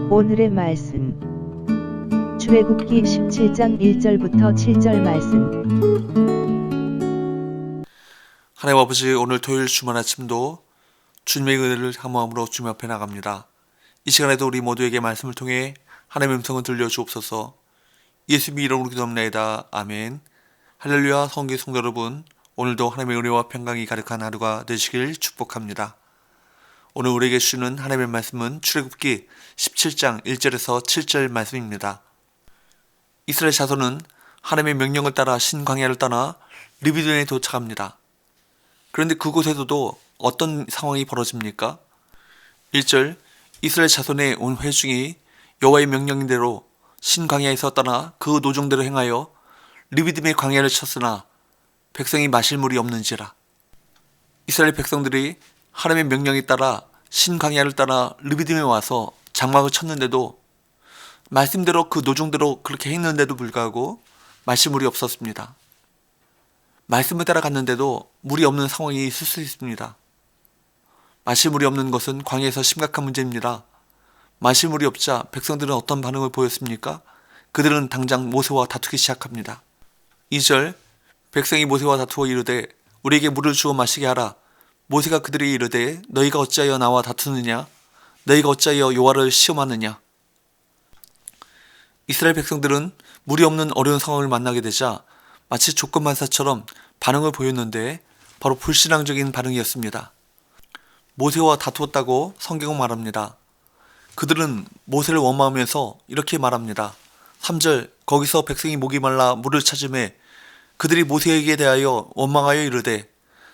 오늘의 말씀 출애굽기 17장 1절부터 7절 말씀. 하나님 아버지, 오늘 토요일 주말 아침도 주님의 은혜를 사모함으로 주님 앞에 나갑니다. 이 시간에도 우리 모두에게 말씀을 통해 하나님의 음성을 들려주옵소서. 예수님의 이름으로 기도합니다. 아멘. 할렐루야. 성기 성도 여러분, 오늘도 하나님의 은혜와 평강이 가득한 하루가 되시길 축복합니다. 오늘 우리에게 주시는 하나님의 말씀은 출애굽기 17장 1절에서 7절 말씀입니다. 이스라엘 자손은 하나님의 명령을 따라 신광야를 떠나 르비돈에 도착합니다. 그런데 그곳에서도 어떤 상황이 벌어집니까? 1절, 이스라엘 자손의 온 회중이 여호와의 명령대로 신광야에서 떠나 그 노정대로 행하여 르비딤의 광야를 쳤으나 백성이 마실 물이 없는지라. 이스라엘 백성들이 하나님의 명령에 따라 신광야를 따라 르비딤에 와서 장막을 쳤는데도 말씀대로 그 노정대로 그렇게 했는데도 불구하고 마실 물이 없었습니다. 말씀을 따라 갔는데도 물이 없는 상황이 있을 수 있습니다. 마실 물이 없는 것은 광야에서 심각한 문제입니다. 마실 물이 없자 백성들은 어떤 반응을 보였습니까? 그들은 당장 모세와 다투기 시작합니다. 2절, 백성이 모세와 다투어 이르되 우리에게 물을 주어 마시게 하라. 모세가 그들에게 이르되 너희가 어찌하여 나와 다투느냐? 너희가 어찌하여 여호와를 시험하느냐? 이스라엘 백성들은 물이 없는 어려운 상황을 만나게 되자 마치 조건반사처럼 반응을 보였는데 바로 불신앙적인 반응이었습니다. 모세와 다투었다고 성경은 말합니다. 그들은 모세를 원망하면서 이렇게 말합니다. 3절, 거기서 백성이 목이 말라 물을 찾으매 그들이 모세에게 대하여 원망하여 이르되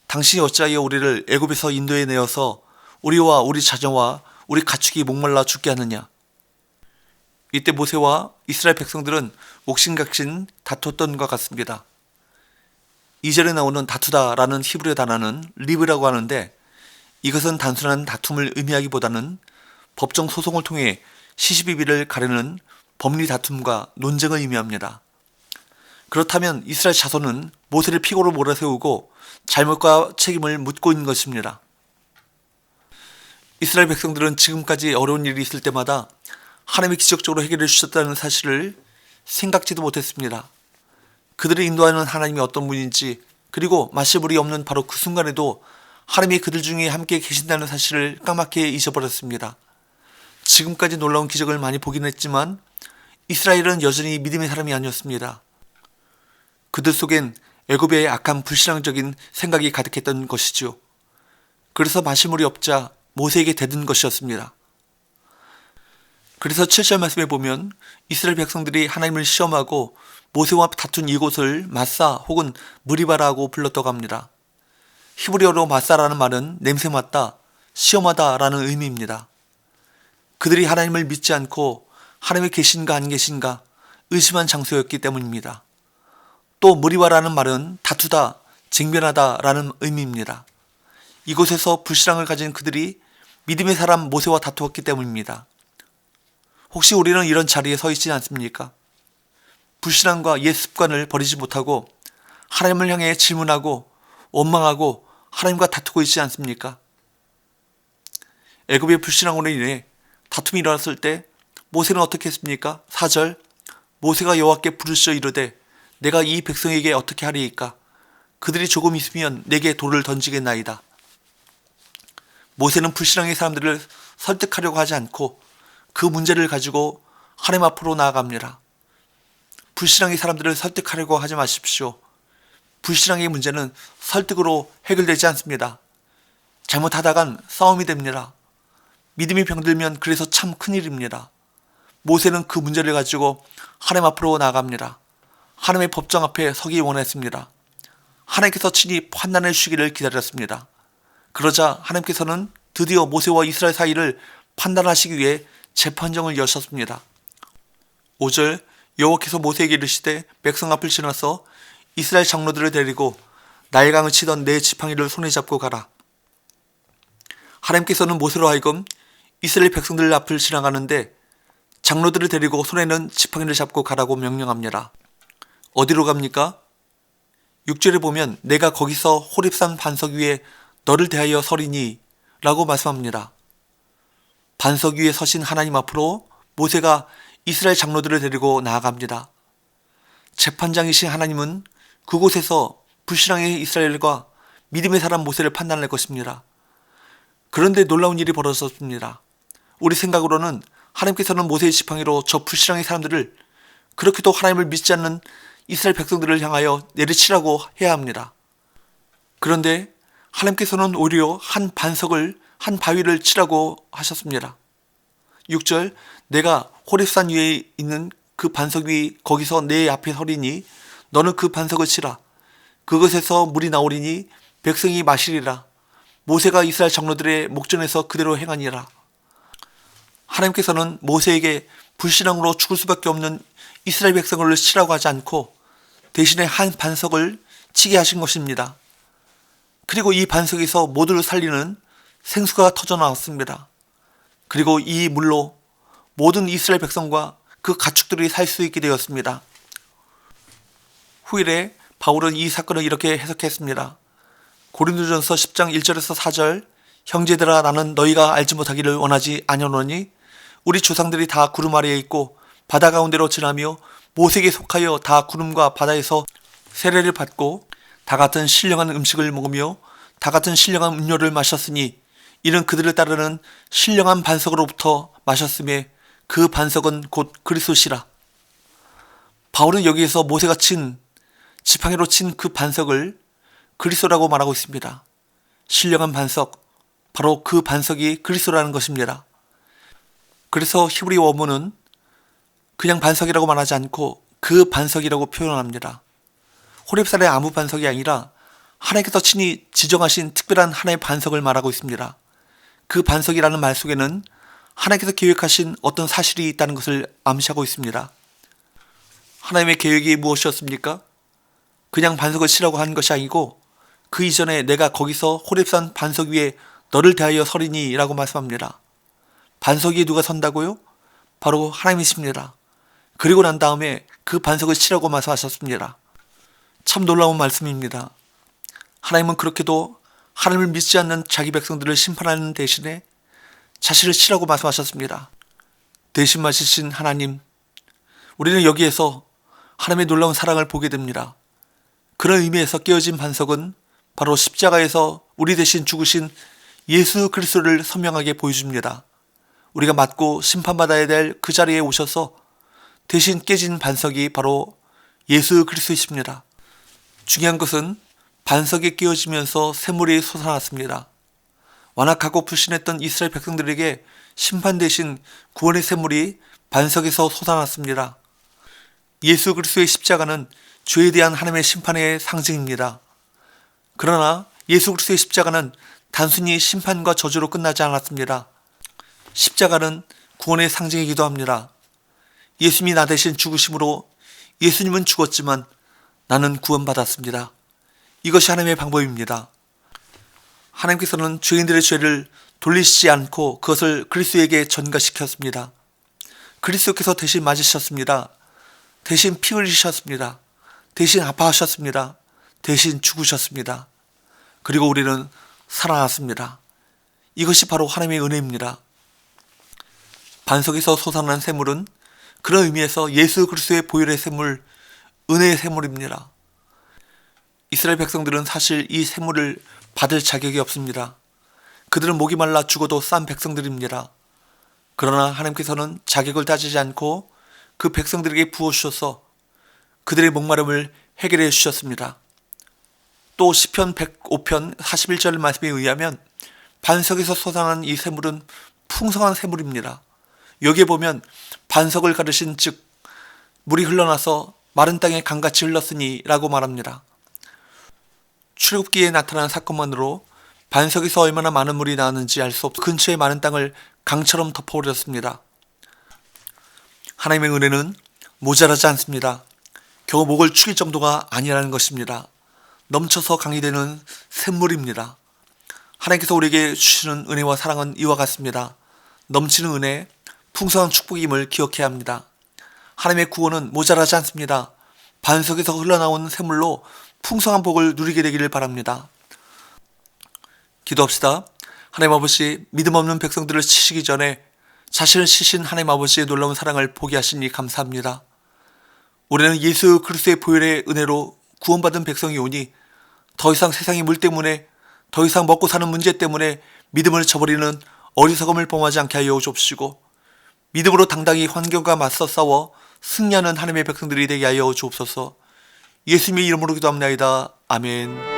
당신이 어찌하여 우리를 애굽에서 인도에 내어서 우리와 우리 자녀와 우리 가축이 목말라 죽게 하느냐. 이때 모세와 이스라엘 백성들은 옥신각신 다퉜던 것 같습니다. 2절에 나오는 다투다라는 히브리 단어는 리브라고 하는데 이것은 단순한 다툼을 의미하기보다는 법정 소송을 통해 시시비비를 가르는 법리 다툼과 논쟁을 의미합니다. 그렇다면 이스라엘 자손은 모세를 피고로 몰아세우고 잘못과 책임을 묻고 있는 것입니다. 이스라엘 백성들은 지금까지 어려운 일이 있을 때마다 하나님이 기적적으로 해결해 주셨다는 사실을 생각지도 못했습니다. 그들을 인도하는 하나님이 어떤 분인지, 그리고 마실 물이 없는 바로 그 순간에도 하나님이 그들 중에 함께 계신다는 사실을 까맣게 잊어버렸습니다. 지금까지 놀라운 기적을 많이 보긴 했지만 이스라엘은 여전히 믿음의 사람이 아니었습니다. 그들 속엔 애굽의 악한 불신앙적인 생각이 가득했던 것이죠. 그래서 마실 물이 없자 모세에게 대든 것이었습니다. 그래서 7절 말씀에 보면 이스라엘 백성들이 하나님을 시험하고 모세와 다툰 이곳을 마사 혹은 무리바라고 불렀다고 합니다. 히브리어로 마사라는 말은 냄새 맡다, 시험하다 라는 의미입니다. 그들이 하나님을 믿지 않고 하나님이 계신가 안 계신가 의심한 장소였기 때문입니다. 또 무리바라는 말은 다투다, 쟁변하다 라는 의미입니다. 이곳에서 불신앙을 가진 그들이 믿음의 사람 모세와 다투었기 때문입니다. 혹시 우리는 이런 자리에 서 있지 않습니까? 불신앙과 옛 습관을 버리지 못하고 하나님을 향해 질문하고 원망하고 하나님과 다투고 있지 않습니까? 애굽의 불신앙으로 인해 다툼이 일어났을 때 모세는 어떻게 했습니까? 4절, 모세가 여호와께 부르짖어 이르되 내가 이 백성에게 어떻게 하리이까? 그들이 조금 있으면 내게 돌을 던지겠나이다. 모세는 불신앙의 사람들을 설득하려고 하지 않고 그 문제를 가지고 하나님 앞으로 나아갑니다. 불신앙의 사람들을 설득하려고 하지 마십시오. 불신앙의 문제는 설득으로 해결되지 않습니다. 잘못하다간 싸움이 됩니다. 믿음이 병들면 그래서 참 큰일입니다. 모세는 그 문제를 가지고 하나님 앞으로 나아갑니다. 하나님의 법정 앞에 서기 원했습니다. 하나님께서 친히 판단해 주시기를 기다렸습니다. 그러자 하나님께서는 드디어 모세와 이스라엘 사이를 판단하시기 위해 재판정을 여셨습니다. 5절, 여호와께서 모세에게 이르시되 백성 앞을 지나서 이스라엘 장로들을 데리고 나일강을 치던 네 지팡이를 손에 잡고 가라. 하나님께서는 모세로 하여금 이스라엘 백성들 앞을 지나가는데 장로들을 데리고 손에는 지팡이를 잡고 가라고 명령합니다. 어디로 갑니까? 6절에 보면 내가 거기서 호렙산 반석 위에 너를 대하여 서리니 라고 말씀합니다. 반석 위에 서신 하나님 앞으로 모세가 이스라엘 장로들을 데리고 나아갑니다. 재판장이신 하나님은 그곳에서 불신앙의 이스라엘과 믿음의 사람 모세를 판단할 것입니다. 그런데 놀라운 일이 벌어졌습니다. 우리 생각으로는 하나님께서는 모세의 지팡이로 저 불신앙의 사람들을, 그렇게도 하나님을 믿지 않는 이스라엘 백성들을 향하여 내리치라고 해야 합니다. 그런데 하나님께서는 오히려 한 바위를 치라고 하셨습니다. 6절, 내가 호렙산 위에 있는 그 반석 위 거기서 내 앞에 서리니 너는 그 반석을 치라. 그것에서 물이 나오리니 백성이 마시리라. 모세가 이스라엘 장로들의 목전에서 그대로 행하니라. 하나님께서는 모세에게 불신앙으로 죽을 수밖에 없는 이스라엘 백성을 치라고 하지 않고 대신에 한 반석을 치게 하신 것입니다. 그리고 이 반석에서 모두를 살리는 생수가 터져 나왔습니다. 그리고 이 물로 모든 이스라엘 백성과 그 가축들이 살 수 있게 되었습니다. 후일에 바울은 이 사건을 이렇게 해석했습니다. 고린도전서 10장 1절에서 4절, 형제들아 나는 너희가 알지 못하기를 원하지 아니하노니 우리 조상들이 다 구름 아래에 있고 바다 가운데로 지나며 모세에게 속하여 다 구름과 바다에서 세례를 받고 다 같은 신령한 음식을 먹으며 다 같은 신령한 음료를 마셨으니 이는 그들을 따르는 신령한 반석으로부터 마셨음에 그 반석은 곧 그리스도시라. 바울은 여기에서 모세가 지팡이로 친 그 반석을 그리스도라고 말하고 있습니다. 신령한 반석, 바로 그 반석이 그리스도라는 것입니다. 그래서 히브리 원문은 그냥 반석이라고 말하지 않고 그 반석이라고 표현합니다. 호렙산의 아무 반석이 아니라 하나님께서 친히 지정하신 특별한 하나의 반석을 말하고 있습니다. 그 반석이라는 말 속에는 하나님께서 계획하신 어떤 사실이 있다는 것을 암시하고 있습니다. 하나님의 계획이 무엇이었습니까? 그냥 반석을 치라고 한 것이 아니고 그 이전에 내가 거기서 호렙산 반석 위에 너를 대하여 서리니 라고 말씀합니다. 반석 위에 누가 선다고요? 바로 하나님이십니다. 그리고 난 다음에 그 반석을 치라고 말씀하셨습니다. 참 놀라운 말씀입니다. 하나님은 그렇게도 하나님을 믿지 않는 자기 백성들을 심판하는 대신에 자신을 치라고 말씀하셨습니다. 대신 맞으신 하나님, 우리는 여기에서 하나님의 놀라운 사랑을 보게 됩니다. 그런 의미에서 깨어진 반석은 바로 십자가에서 우리 대신 죽으신 예수 그리스도를 선명하게 보여줍니다. 우리가 맞고 심판받아야 될 그 자리에 오셔서 대신 깨진 반석이 바로 예수 그리스도이십니다. 중요한 것은 반석이 깨어지면서 샘물이 솟아났습니다. 완악하고 불신했던 이스라엘 백성들에게 심판 대신 구원의 샘물이 반석에서 솟아났습니다. 예수 그리스도의 십자가는 죄에 대한 하나님의 심판의 상징입니다. 그러나 예수 그리스도의 십자가는 단순히 심판과 저주로 끝나지 않았습니다. 십자가는 구원의 상징이기도 합니다. 예수님이 나 대신 죽으심으로 예수님은 죽었지만 나는 구원받았습니다. 이것이 하나님의 방법입니다. 하나님께서는 죄인들의 죄를 돌리시지 않고 그것을 그리스도에게 전가시켰습니다. 그리스도께서 대신 맞으셨습니다. 대신 피 흘리셨습니다. 대신 아파하셨습니다. 대신 죽으셨습니다. 그리고 우리는 살아났습니다. 이것이 바로 하나님의 은혜입니다. 반석에서 솟아난 샘물은 그런 의미에서 예수 그리스도의 보혈의 샘물, 은혜의 샘물입니다. 이스라엘 백성들은 사실 이 샘물을 받을 자격이 없습니다. 그들은 목이 말라 죽어도 싼 백성들입니다. 그러나 하나님께서는 자격을 따지지 않고 그 백성들에게 부어주셔서 그들의 목마름을 해결해 주셨습니다. 또 시편 105편 41절 말씀에 의하면 반석에서 솟아난 이 샘물은 풍성한 샘물입니다. 여기에 보면 반석을 가르신 즉 물이 흘러나서 마른 땅에 강같이 흘렀으니 라고 말합니다. 출애굽기에 나타난 사건만으로 반석에서 얼마나 많은 물이 나왔는지 알 수 없어 근처의 많은 땅을 강처럼 덮어버렸습니다. 하나님의 은혜는 모자라지 않습니다. 겨우 목을 축일 정도가 아니라는 것입니다. 넘쳐서 강이 되는 샘물입니다. 하나님께서 우리에게 주시는 은혜와 사랑은 이와 같습니다. 넘치는 은혜, 풍성한 축복임을 기억해야 합니다. 하나님의 구원은 모자라지 않습니다. 반석에서 흘러나온 샘물로 풍성한 복을 누리게 되기를 바랍니다. 기도합시다. 하나님 아버지, 믿음 없는 백성들을 치시기 전에 자신을 치신 하나님 아버지의 놀라운 사랑을 포기하시니 감사합니다. 우리는 예수 그리스도의 보혈의 은혜로 구원받은 백성이 오니 더 이상 세상의 물 때문에, 더 이상 먹고 사는 문제 때문에 믿음을 저버리는 어리석음을 범하지 않게 하여 주옵시고, 믿음으로 당당히 환경과 맞서 싸워 승리하는 하나님의 백성들이 되게 하여 주옵소서. 예수님의 이름으로 기도합나이다. 아멘.